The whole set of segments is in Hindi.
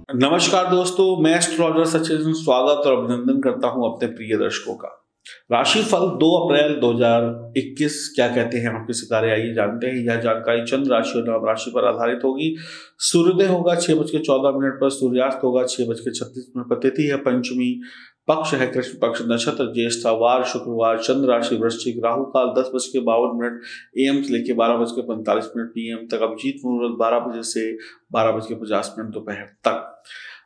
नमस्कार दोस्तों, मैं एस्ट्रोलॉजर सचिन स्वागत और अभिनंदन करता हूं अपने प्रिय दर्शकों का। राशिफल 2 अप्रैल 2021 क्या कहते हैं आपके सितारे, आइए जानते हैं। यह जानकारी चंद्र राशि और नव राशि पर आधारित होगी। सूर्योदय होगा 6:14 पर, सूर्यास्त होगा 6:36 पर, तिथि है पंचमी, पक्ष है कृष्ण पक्ष, नक्षत्र ज्येष्ठा, वार शुक्रवार, चंद्र राशि वृश्चिक, राहु काल 10:52 AM से लेकर 12:45 PM तक, अभिजीत मुहूर्त 12 बजे से 12:50 दोपहर तक।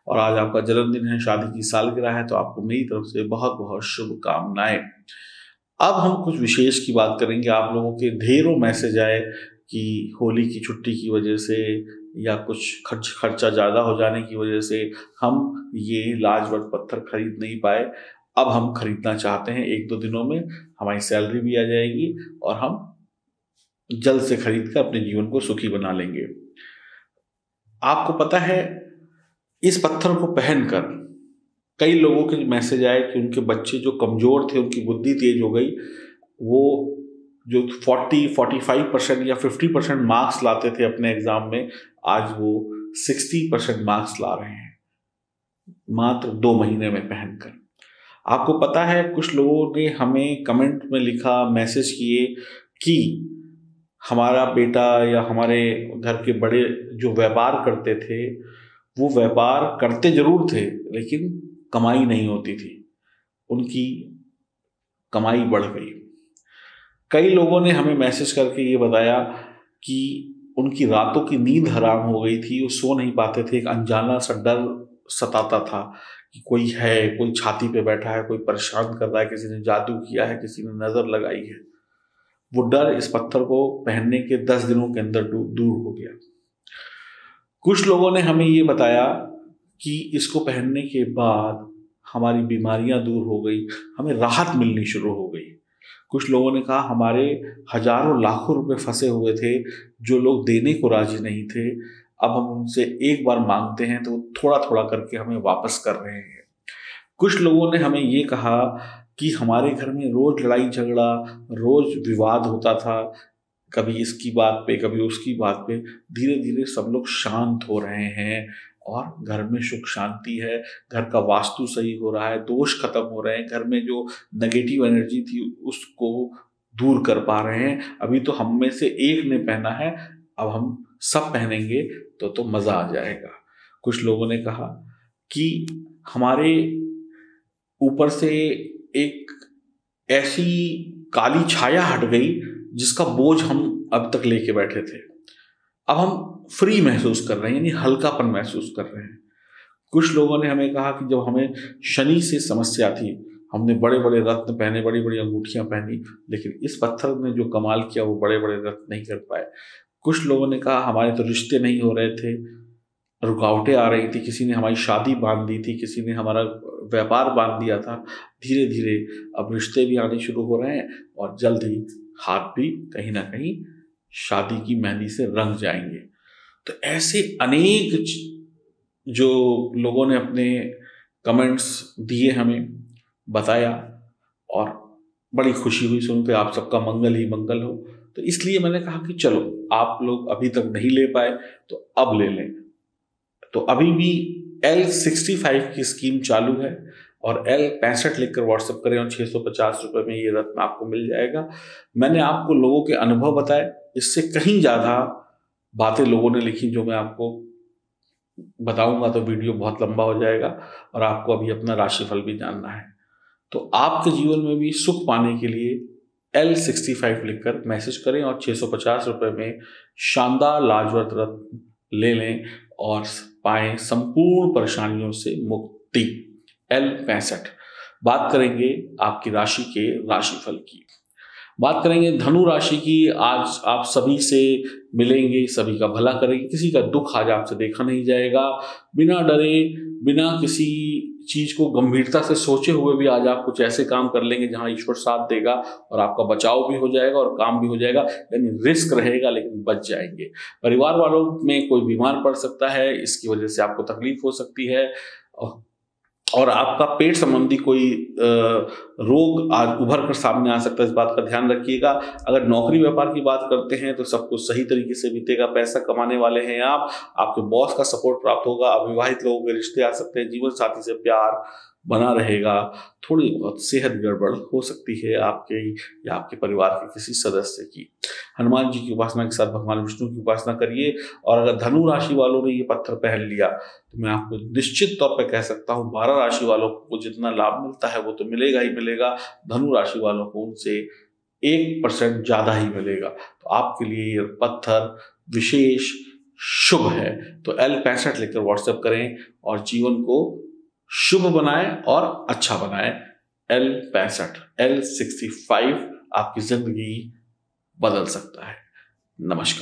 और आज आपका जन्मदिन है, शादी की सालगिरह है, तो आपको मेरी तरफ से बहुत बहुत शुभकामनाएं। अब हम कुछ विशेष की बात करेंगे। आप लोगों के ढेरों मैसेज आए कि होली की छुट्टी की वजह से या कुछ खर्चा ज़्यादा हो जाने की वजह से हम ये लाजवंत पत्थर खरीद नहीं पाए। अब हम खरीदना चाहते हैं, 1-2 दिनों में हमारी सैलरी भी आ जाएगी और हम जल्द से खरीद कर अपने जीवन को सुखी बना लेंगे। आपको पता है, इस पत्थर को पहनकर कई लोगों के मैसेज आए कि उनके बच्चे जो कमज़ोर थे, उनकी बुद्धि तेज हो गई। वो जो 40-45% या 50% मार्क्स लाते थे अपने एग्जाम में, आज वो 60% मार्क्स ला रहे हैं मात्र 2 महीने में पहनकर। आपको पता है, कुछ लोगों ने हमें कमेंट में लिखा, मैसेज किए कि हमारा बेटा या हमारे घर के बड़े जो व्यापार करते थे, वो व्यापार करते जरूर थे लेकिन कमाई नहीं होती थी, उनकी कमाई बढ़ गई। कई लोगों ने हमें मैसेज करके ये बताया कि उनकी रातों की नींद हराम हो गई थी, वो सो नहीं पाते थे। एक अनजाना सा डर सताता था कि कोई है, कोई छाती पे बैठा है, कोई परेशान कर रहा है, किसी ने जादू किया है, किसी ने नजर लगाई है। वो डर इस पत्थर को पहनने के 10 दिनों के अंदर दूर हो गया। कुछ लोगों ने हमें ये बताया कि इसको पहनने के बाद हमारी बीमारियां दूर हो गई, हमें राहत मिलनी शुरू हो गई। कुछ लोगों ने कहा हमारे हजारों लाखों रुपए फंसे हुए थे, जो लोग देने को राजी नहीं थे, अब हम उनसे एक बार मांगते हैं तो थोड़ा थोड़ा करके हमें वापस कर रहे हैं। कुछ लोगों ने हमें ये कहा कि हमारे घर में रोज लड़ाई झगड़ा, रोज विवाद होता था, कभी इसकी बात पे कभी उसकी बात पे। धीरे धीरे सब लोग शांत हो रहे हैं और घर में सुख शांति है, घर का वास्तु सही हो रहा है, दोष खत्म हो रहे हैं, घर में जो नेगेटिव एनर्जी थी उसको दूर कर पा रहे हैं। अभी तो हम में से एक ने पहना है, अब हम सब पहनेंगे तो मजा आ जाएगा। कुछ लोगों ने कहा कि हमारे ऊपर से एक ऐसी काली छाया हट गई जिसका बोझ हम अब तक लेके बैठे थे, अब हम फ्री महसूस कर रहे हैं, यानी हल्कापन महसूस कर रहे हैं। कुछ लोगों ने हमें कहा कि जब हमें शनि से समस्या थी, हमने बड़े बड़े रत्न पहने, बड़ी बड़ी अंगूठियां पहनी, लेकिन इस पत्थर ने जो कमाल किया वो बड़े बड़े रत्न नहीं कर पाए। कुछ लोगों ने कहा हमारे तो रिश्ते नहीं हो रहे थे, रुकावटें आ रही थी, किसी ने हमारी शादी बांध दी थी, किसी ने हमारा व्यापार बांध दिया था। धीरे धीरे अब रिश्ते भी आने शुरू हो रहे हैं और जल्द ही हाथ भी कहीं ना कहीं शादी की मेहंदी से रंग जाएंगे। तो ऐसे अनेक जो लोगों ने अपने कमेंट्स दिए, हमें बताया, और बड़ी खुशी हुई सुन के। आप सबका मंगल ही मंगल हो। तो इसलिए मैंने कहा कि चलो, आप लोग अभी तक नहीं ले पाए तो अब ले लें। तो अभी भी L65 की स्कीम चालू है और L65 लिखकर व्हाट्सएप करें और 650 रुपये में ये रत्न आपको मिल जाएगा। मैंने आपको लोगों के अनुभव बताए, इससे कहीं ज़्यादा बातें लोगों ने लिखी जो मैं आपको बताऊंगा तो वीडियो बहुत लंबा हो जाएगा और आपको अभी अपना राशिफल भी जानना है। तो आपके जीवन में भी सुख पाने के लिए L65 लिखकर मैसेज करें और 650 रुपये में शानदार लाजवंत रत्न ले लें और पाएं संपूर्ण परेशानियों से मुक्ति। L65। बात करेंगे आपकी राशि के राशिफल की। बात करेंगे धनु राशि की। आज आप सभी से मिलेंगे, सभी का भला करेंगे, किसी का दुख आज आपसे देखा नहीं जाएगा। बिना डरे, बिना किसी चीज को गंभीरता से सोचे हुए भी आज आप कुछ ऐसे काम कर लेंगे जहां ईश्वर साथ देगा और आपका बचाव भी हो जाएगा और काम भी हो जाएगा। यानी रिस्क रहेगा लेकिन बच जाएंगे। परिवार वालों में कोई बीमार पड़ सकता है, इसकी वजह से आपको तकलीफ हो सकती है। और आपका पेट संबंधी कोई रोग आज उभर कर सामने आ सकता है, इस बात का ध्यान रखिएगा। अगर नौकरी व्यापार की बात करते हैं तो सब कुछ सही तरीके से बीतेगा, पैसा कमाने वाले हैं आप, आपके बॉस का सपोर्ट प्राप्त होगा, अविवाहित लोगों के रिश्ते आ सकते हैं, जीवन साथी से प्यार बना रहेगा। थोड़ी बहुत सेहत गड़बड़ हो सकती है आपके या आपके परिवार के किसी सदस्य की। हनुमान जी की उपासना के साथ भगवान विष्णु की उपासना करिए। और अगर धनु राशि वालों ने ये पत्थर पहन लिया तो मैं आपको निश्चित तौर पे कह सकता हूँ 12 राशि वालों को जितना लाभ मिलता है वो तो मिलेगा ही मिलेगा, धनु राशि वालों को उनसे 1% ज्यादा ही मिलेगा। तो आपके लिए ये पत्थर विशेष शुभ है। तो L65 लेकर व्हाट्सएप करें और जीवन को शुभ बनाएं और अच्छा बनाएं। L65 L65 आपकी जिंदगी बदल सकता है। नमस्कार।